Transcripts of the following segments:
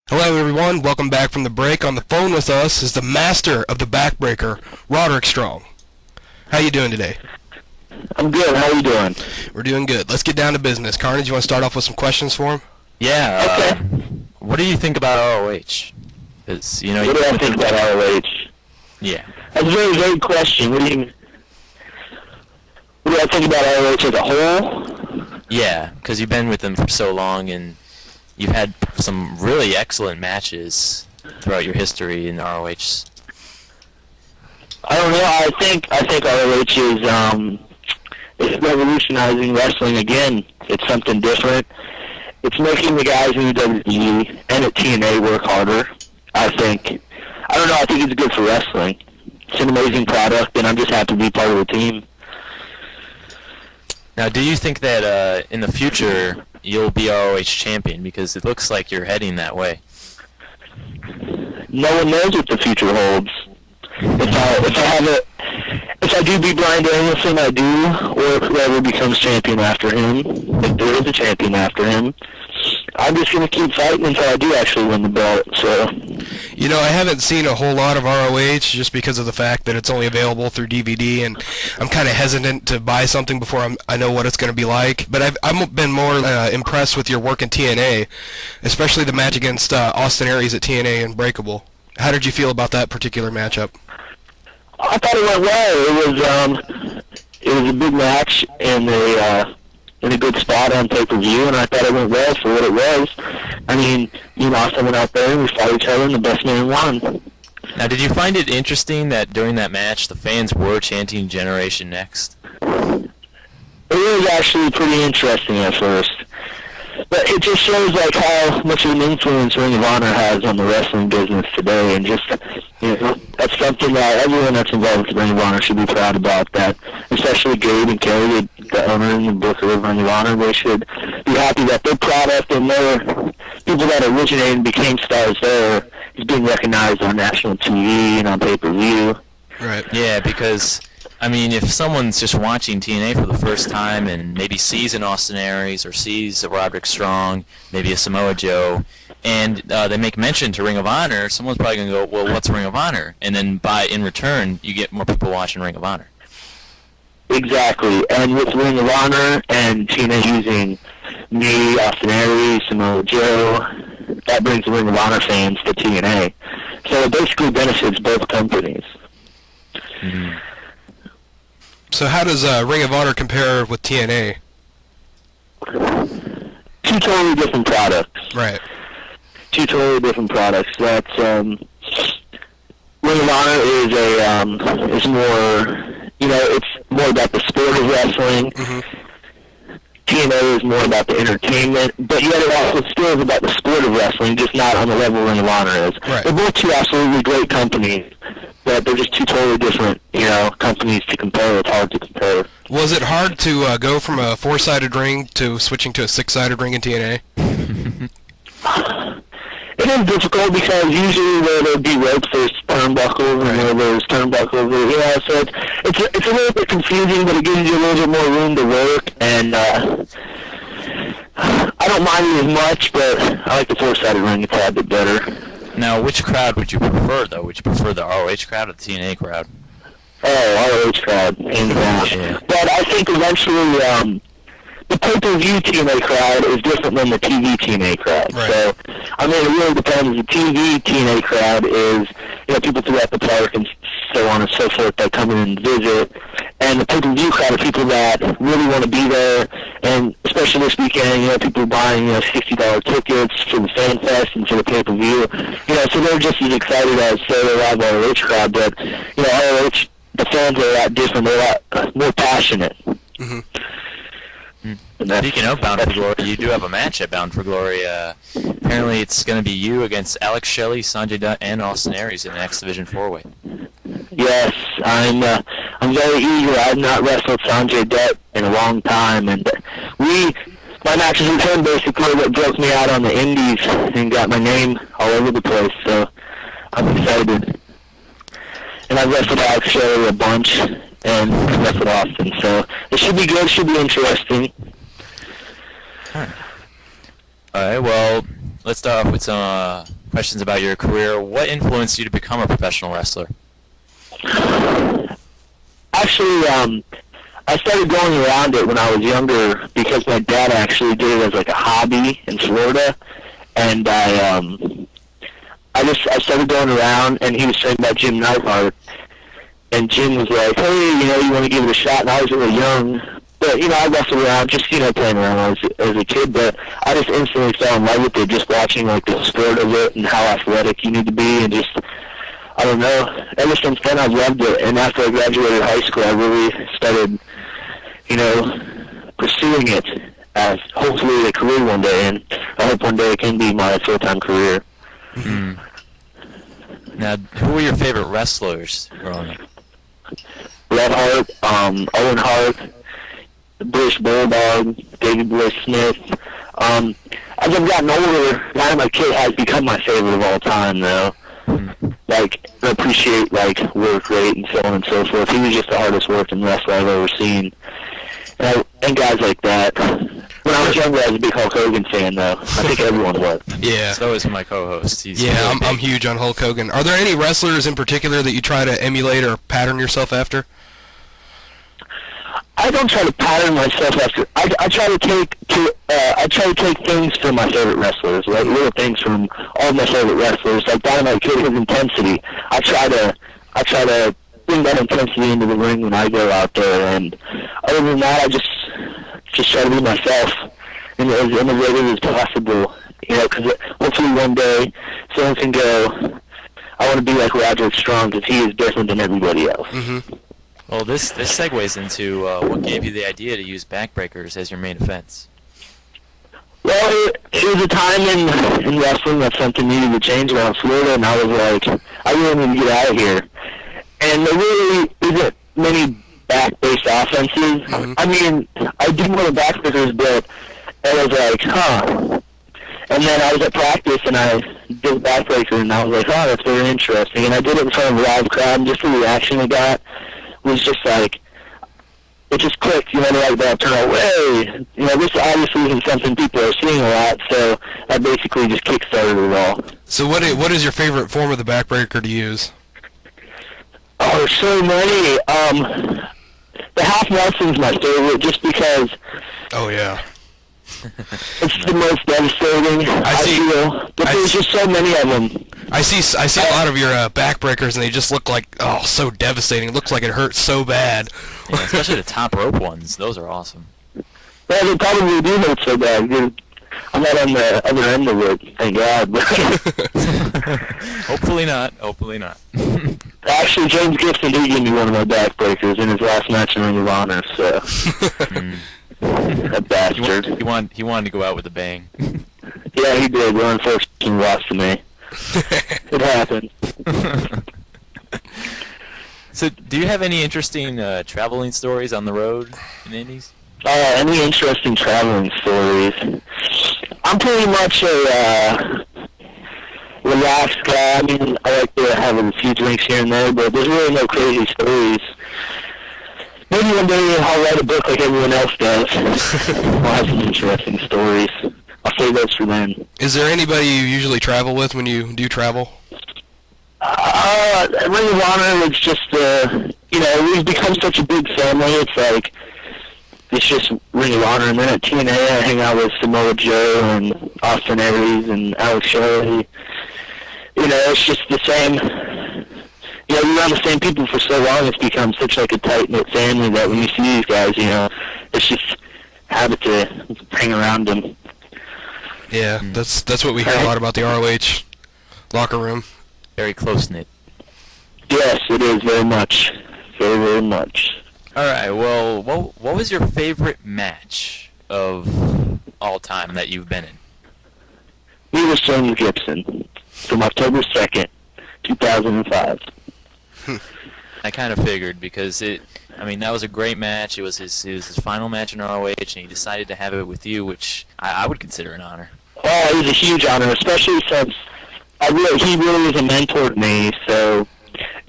Hello everyone, welcome back from the break. On the phone with us is the master of the Backbreaker, Roderick Strong. How you doing today? I'm good. How are you doing? We're doing good. Let's get down to business. Carnage, you want to start off with some questions for him? Yeah. Okay. What do you think about ROH? What do I think about ROH? Yeah. That's a very vague question. What do I think about ROH as a whole? Yeah, because you've been with them for so long, and you've had some really excellent matches throughout your history in ROH. I don't know. I think ROH is revolutionizing wrestling again. It's something different. It's making the guys in the WWE and at TNA work harder. I think it's good for wrestling. It's an amazing product, and I'm just happy to be part of the team. Now, do you think that in the future you'll be ROH champion? Because it looks like you're heading that way. No one knows what the future holds. If I do beat Brian Danielson, I do, or if whoever becomes champion after him, if there is a champion after him, I'm just going to keep fighting until I do actually win the belt. So, you know, I haven't seen a whole lot of ROH just because of the fact that it's only available through DVD, and I'm kind of hesitant to buy something before I know what it's going to be like. But I've been more impressed with your work in TNA, especially the match against Austin Aries at TNA and Breakable. How did you feel about that particular matchup? I thought it went well. It was a big match in a good spot on pay-per-view, and I thought it went well for what it was. I mean, you know, someone out there, and we fought each other, and the best man won. Now, did you find it interesting that during that match the fans were chanting Generation Next? It was actually pretty interesting at first. But it just shows like how much of an influence Ring of Honor has on the wrestling business today, and just, you know, that's something that everyone that's involved with Ring of Honor should be proud about. That, especially Gabe and Kerry, the owner and the booker of Ring of Honor, they should be happy that their product and their people that originated and became stars there is being recognized on national TV and on pay-per-view. Right. Yeah, because I mean, if someone's just watching TNA for the first time and maybe sees an Austin Aries or sees a Roderick Strong, maybe a Samoa Joe, and they make mention to Ring of Honor, someone's probably going to go, well, what's Ring of Honor? And then in return, you get more people watching Ring of Honor. Exactly. And with Ring of Honor and TNA using me, Austin Aries, Samoa Joe, that brings the Ring of Honor fans to TNA. So it basically benefits both companies. Mm-hmm. So how does Ring of Honor compare with TNA? Two totally different products. Right. Two totally different products. That's Ring of Honor is more, you know, it's more about the sport of wrestling. Mm-hmm. TNA is more about the entertainment, but yet it also still is about the sport of wrestling, just not on the level Ring of Honor is. Right. They're both two absolutely great companies, but they're just two totally different, you know, companies to compare. It's hard to compare. Was it hard to go from a 4-sided ring to switching to a 6-sided ring in TNA? It is difficult because usually where there'll be ropes, there's turnbuckles, and where there's turnbuckles, you know, so it's a little bit confusing, but it gives you a little bit more room to work, and I don't mind it as much, but I like the 4-sided ring. It's a lot bit better. Now, which crowd would you prefer, though? Would you prefer the ROH crowd or the TNA crowd? Oh, ROH crowd, hands down. Yeah. But I think eventually the pay-per-view TNA crowd is different than the TV TNA crowd. Right. So, I mean, it really depends. The TV TNA crowd is, you know, people throughout the park and so on and so forth that come in and visit. And the pay-per-view crowd are people that really want to be there, and especially this weekend, you know, people buying, you know, $60 tickets for the Fan Fest and for the pay-per-view. You know, so they're just as excited as, say, the live ROH crowd, but, you know, ROH, the fans are a lot different. They're a lot more passionate. Mm-hmm. Speaking of Bound for Glory, you do have a match at Bound for Glory. Apparently it's going to be you against Alex Shelley, Sanjay Dutt, and Austin Aries in the X Division 4-way. Yes, I'm very eager. I've not wrestled Sanjay Dutt in a long time, and my matches with him basically what broke me out on the indies and got my name all over the place, so I'm excited. And I've wrestled Alex Shelley a bunch, and wrestled Austin, so it should be good, should be interesting. All right, well, let's start off with some questions about your career. What influenced you to become a professional wrestler? Actually, I started going around it when I was younger because my dad actually did it as like a hobby in Florida, and I started going around, and he was trained by Jim Neidhart, and Jim was like, hey, you want to give it a shot, and I was really young, but, I wrestled around, just, playing around as a kid, but I just instantly fell in love with it, just watching, like, the sport of it and how athletic you need to be, and just, I don't know, ever since then I've loved it, and after I graduated high school, I really started, pursuing it as hopefully a career one day, and I hope one day it can be my full-time career. Mm-hmm. Now, who were your favorite wrestlers growing up? Bret Hart, Owen Hart, the British Bulldog, David Boy Smith. As I've gotten older, Dynamite Kid has become my favorite of all time, though. Like, I appreciate, work rate and so on and so forth. He was just the hardest working wrestler I've ever seen. And guys like that. When I was younger, I was a big Hulk Hogan fan, though. I think everyone was. Yeah. So is my co-host. I'm huge on Hulk Hogan. Are there any wrestlers in particular that you try to emulate or pattern yourself after? I don't try to pattern myself after. I try to take things from my favorite wrestlers, like little things from all my favorite wrestlers, like Dynamite Kid, his intensity. I try to bring that intensity into the ring when I go out there, and other than that, I just try to be myself and as innovative as possible, because hopefully one day someone can go, I want to be like Roderick Strong because he is different than everybody else. Mm-hmm. Well, this segues into what gave you the idea to use backbreakers as your main offense. Well, it was a time in wrestling that something needed to change around Florida, and I was like, I really need to get out of here. And there really isn't many back-based offenses. Mm-hmm. I mean, I did one of the backbreakers, but I was like, huh. And then I was at practice, and I did a backbreaker, and I was like, oh, that's very interesting. And I did it in front of a live crowd, and just the reaction I got was just like, it just clicked, like that turn away. This obviously isn't something people are seeing a lot, so that basically just kick-started it all. So what is your favorite form of the backbreaker to use? Oh, there's so many. The half Nelson's my favorite, just because. Oh yeah. It's the most devastating. I feel, but there's just so many of them. I see a lot of your backbreakers, and they just look like so devastating. It looks like it hurts so bad. Yeah, especially the top rope ones; those are awesome. Well, they probably do hurt so bad. I'm not on the other end of it, thank God. Hopefully not. Hopefully not. Actually, James Gibson did give me one of my backbreakers in his last match in Ring of Honor, so. That bastard. He wanted to go out with a bang. Yeah, he did. Well, unfortunately, he lost to me. It happened. So, do you have any interesting traveling stories on the road in Indies? Any interesting traveling stories? I'm pretty much a relaxed guy. I mean, I like to have a few drinks here and there, but there's really no crazy stories. Maybe one day I'll write a book like everyone else does. I'll have some interesting stories. I'll save those for then. Is there anybody you usually travel with when you do travel? Ring of Honor is just, we've become such a big family. It's like, it's just Ring of Honor. And then at TNA, I hang out with Samoa Joe and Austin Aries and Alex Shelley. It's just the same. You're around the same people for so long, it's become such like a tight-knit family that when you see these guys, it's just habit to hang around them. Yeah, that's what we hear a lot about the ROH locker room. Very close-knit. Yes, it is very much. Very, very much. All right, well, what was your favorite match of all time that you've been in? Me was James Gibson from October 2nd, 2005. I kind of figured because that was a great match. It was his final match in ROH, and he decided to have it with you, which I would consider an honor. Oh, it was a huge honor, especially since he really was a mentor to me. So,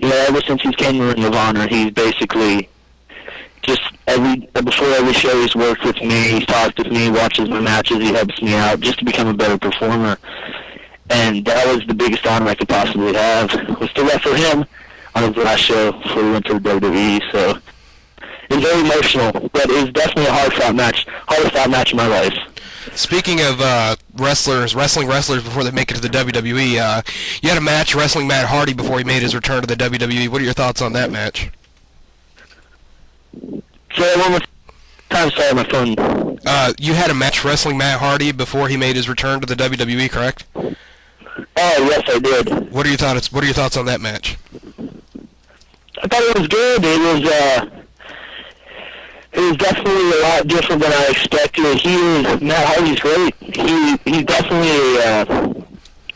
ever since he came to Ring of Honor, he's basically just before every show he's worked with me, he's talked with me, watches my matches, he helps me out just to become a better performer. and that was the biggest honor I could possibly have, was to wrestle him on his last show before we went to the WWE. So it was very emotional, but it was definitely a hardest-fought match in my life. Speaking of wrestling wrestlers before they make it to the WWE, you had a match wrestling Matt Hardy before he made his return to the WWE. What are your thoughts on that match? So one more time, sorry, my phone. You had a match wrestling Matt Hardy before he made his return to the WWE, correct? Oh, yes, I did. What are your thoughts on that match? I thought it was good. It was definitely a lot different than I expected. Matt Hardy's great. He's definitely,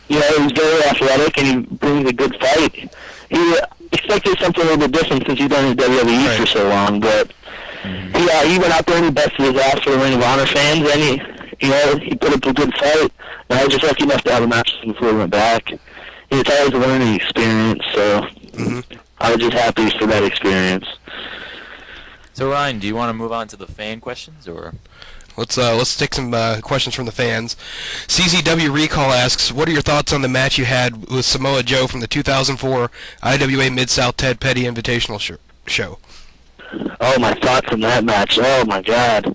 he's very athletic and he brings a good fight. He expected something a little bit different since he's been in the WWE for so long, but he went out there and he busted his ass for the Ring of Honor fans, and he put up a good fight. And I was just lucky enough to have a match before we went back. It's always a learning experience, so I was just happy for that experience. So Ryan, do you want to move on to the fan questions, or? Let's take some questions from the fans. CZW Recall asks, what are your thoughts on the match you had with Samoa Joe from the 2004 IWA Mid-South Ted Petty Invitational show? Oh, my thoughts on that match. Oh, my God.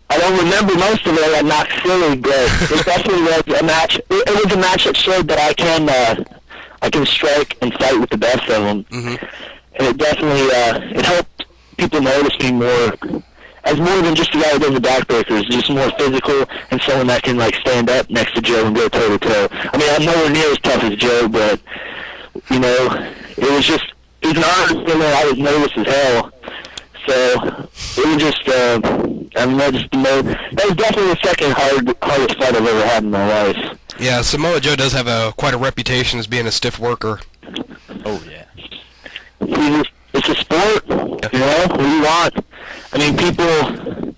I don't remember most of it. I got knocked silly, but it definitely was a match. It was a match that showed that I can strike and fight with the best of them. And it definitely it helped people notice me more as more than just a guy who does the backbreakers, just more physical and someone that can stand up next to Joe and go toe to toe. I mean, I'm nowhere near as tough as Joe, but it was an honor. I was nervous as hell. So it was just that was definitely the second hardest fight I've ever had in my life. Yeah, Samoa Joe does have quite a reputation as being a stiff worker. Oh yeah. It's a sport, what do you want? I mean, people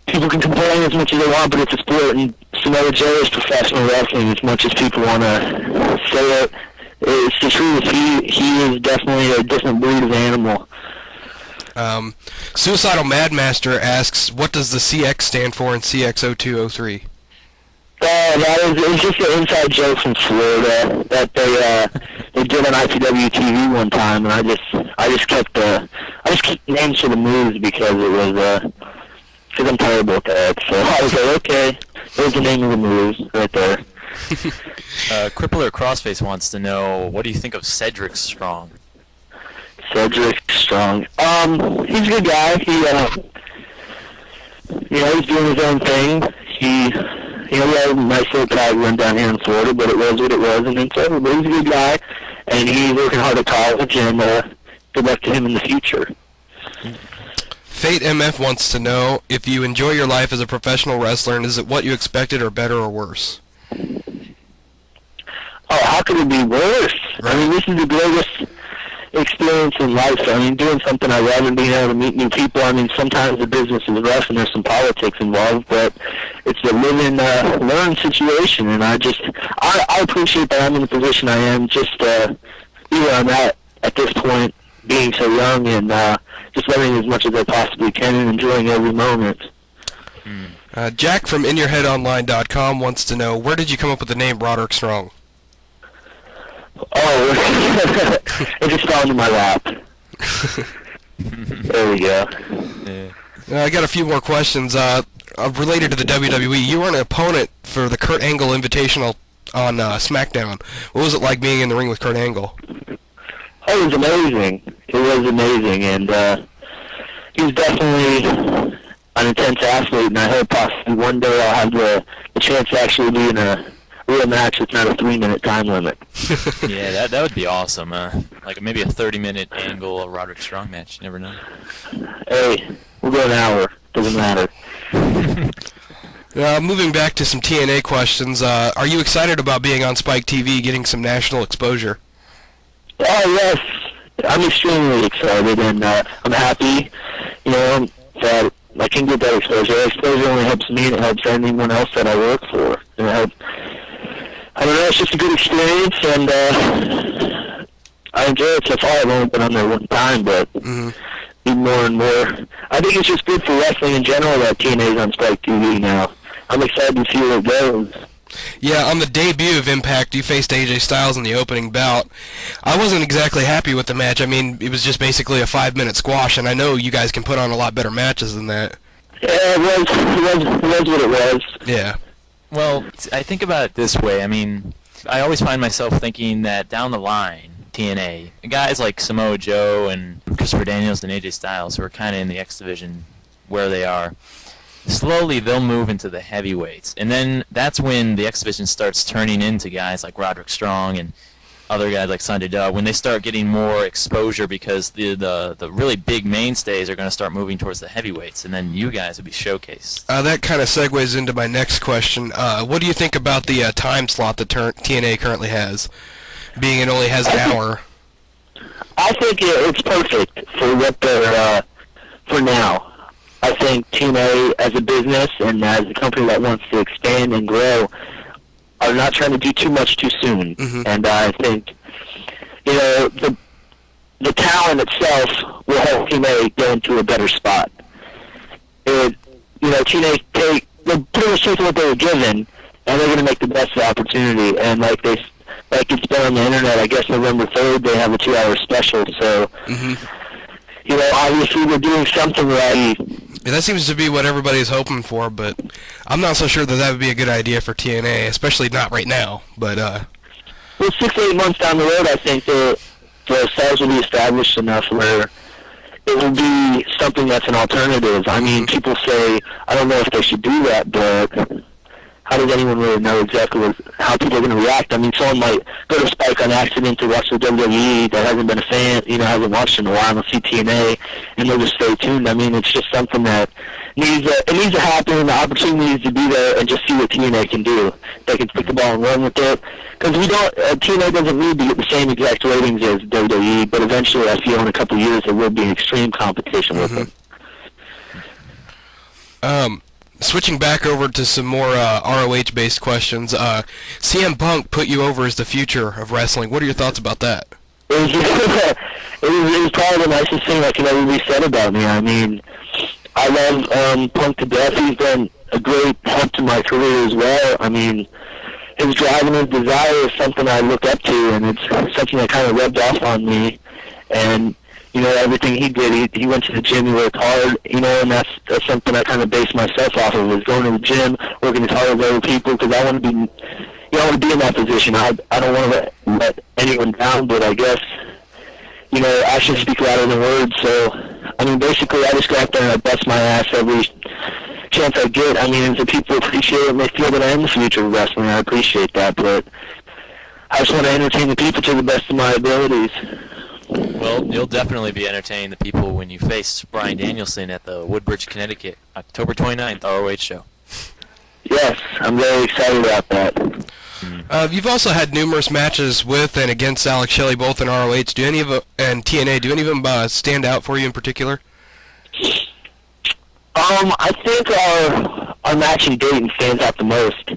can complain as much as they want, but it's a sport, and Samoa Joe is professional wrestling as much as people want to say it. It's the truth. He is definitely a different breed of animal. Suicidal Madmaster asks, what does the CX stand for in CX0203? It's just an inside joke from Florida that they did on IPW TV one time, and I just kept names for the moves because I'm terrible at that. So I was like, okay, there's the name of the moves right there. Crippler Crossface wants to know, what do you think of Cedric Strong? Cedric Strong. He's a good guy. He's doing his own thing. We had a nice little tag run down here in Florida, but it was what it was, and so, but he's a good guy, and he's working hard at college, and good luck to him in the future. Fate MF wants to know, if you enjoy your life as a professional wrestler, and is it what you expected, or better, or worse? Oh, how could it be worse? Right. I mean, this is the greatest experience in life. I mean, doing something I love and being able to meet new people. I mean, sometimes the business is rough and there's some politics involved, but it's a live and learn situation, and I appreciate that I'm in the position I am, just where I'm at this point, being so young, and just learning as much as I possibly can and enjoying every moment. Jack from InYourHeadOnline.com wants to know, where did you come up with the name Roderick Strong? Oh, it just fell into my lap. There we go. I got a few more questions related to the WWE. You were an opponent for the Kurt Angle Invitational on SmackDown. What was it like being in the ring with Kurt Angle? Oh, it was amazing. It was amazing, and he was definitely an intense athlete, and I hope possibly one day I'll have the chance to actually be in a real match with not a 3-minute time limit. Yeah, that would be awesome. Like maybe a 30-minute Angle Roderick Strong match. You never know. Hey, we'll go an hour. Doesn't matter. Moving back to some TNA questions, are you excited about being on Spike TV, getting some national exposure? Oh, yes. I'm extremely excited, and I'm happy, that I can get that exposure. That exposure only helps me, and it helps anyone else that I work for. And I don't know, it's just a good experience, and I enjoy it so far. I've only been on there one time, but need more and more. I think it's just good for wrestling in general that TNA's on Spike TV now. I'm excited to see where it goes. Yeah, on the debut of Impact, you faced AJ Styles in the opening bout. I wasn't exactly happy with the match. I mean, it was just basically a 5-minute squash, and I know you guys can put on a lot better matches than that. Yeah, it was what it was. Yeah. Well, I think about it this way. I mean, I always find myself thinking that down the line, TNA, guys like Samoa Joe and Christopher Daniels and AJ Styles, who are kind of in the X division where they are, slowly they'll move into the heavyweights. And then that's when the X division starts turning into guys like Roderick Strong and other guys like Sunday Dog, when they start getting more exposure because the really big mainstays are going to start moving towards the heavyweights, and then you guys will be showcased. That kind of segues into my next question. What do you think about the time slot that TNA currently has, being it only has an hour? I think it's perfect for what they're for now. I think TNA as a business and as a company that wants to expand and grow are not trying to do too much too soon. Mm-hmm. And I think, the talent itself will help TNA go into a better spot. TNA they're pretty much taking what they were given, and they're going to make the best of the opportunity. And like it's been on the internet, I guess November 3rd they have a 2-hour special. So, obviously we're doing something right. Yeah, that seems to be what everybody's hoping for, but I'm not so sure that would be a good idea for TNA, especially not right now. But well, 6 to 8 months down the road, I think the stars will be established enough where it will be something that's an alternative. I mean, people say, I don't know if they should do that, but how does anyone really know exactly how people are going to react? I mean, someone might go to Spike on accident to watch the WWE that hasn't been a fan, hasn't watched in a while, and they'll see TNA, and they'll just stay tuned. I mean, it's just something that needs to happen, the opportunity needs to be there, and just see what TNA can do. They can pick the ball and run with it. Because TNA doesn't need to get the same exact ratings as WWE, but eventually I feel in a couple of years there will be an extreme competition with them. Switching back over to some more ROH-based questions, CM Punk put you over as the future of wrestling. What are your thoughts about that? It was probably the nicest thing that could ever be said about me. I mean, I love Punk to death. He's been a great help to my career as well. I mean, his drive and his desire is something I look up to, and it's something that kind of rubbed off on me. And everything he did, he went to the gym, he worked hard, and that's something I kind of base myself off of, is going to the gym, working as hard as other people, because I want to be, I want to be in that position. I don't want to let anyone down, but I guess, actions speak louder than words. So, I mean, basically, I just go out there and I bust my ass every chance I get. I mean, if the people appreciate it and they feel that I am the future of wrestling, I appreciate that, but I just want to entertain the people to the best of my abilities. Well, you'll definitely be entertaining the people when you face Bryan Danielson at the Woodbridge, Connecticut, October 29th, ROH show. Yes, I'm very excited about that. You've also had numerous matches with and against Alex Shelley, both in ROH. And TNA, do any of them stand out for you in particular? I think our match in Dayton stands out the most.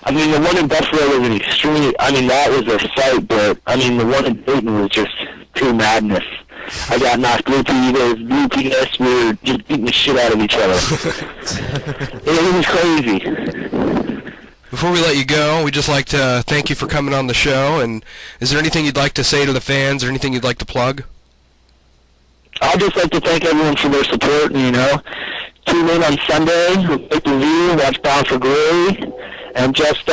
I mean, the one in Buffalo was an extreme. I mean, that was a fight, but I mean, the one in Dayton was just pure madness. I got knocked loopy. There was loopiness. We were just beating the shit out of each other. It was crazy. Before we let you go, we'd just like to thank you for coming on the show. And is there anything you'd like to say to the fans, or anything you'd like to plug? I'd just like to thank everyone for their support. Tune in on Sunday, pay-per-view, watch Bound for Glory, and just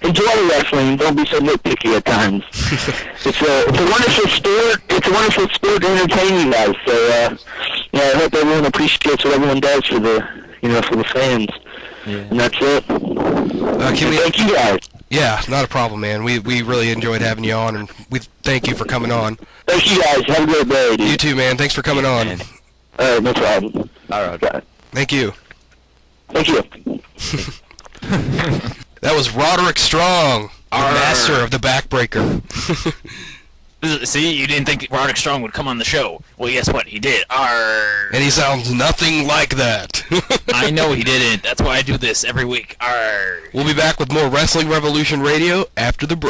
enjoy the wrestling. Don't be so nitpicky at times. It's a wonderful sport. It's a wonderful sport to entertain you guys. So I hope everyone appreciates what everyone does for the for the fans. Yeah. And that's it. Thank you guys. Yeah, not a problem, man. We really enjoyed having you on, and we thank you for coming on. Thank you guys. Have a good day, dude. You too, man. Thanks for coming on. All right, no problem. All right. Thank you. Thank you. That was Roderick Strong, our master of the Backbreaker. See, you didn't think Roderick Strong would come on the show. Well, guess what? He did. Arr. And he sounds nothing like that. I know he didn't. That's why I do this every week. Arr. We'll be back with more Wrestling Revolution Radio after the break.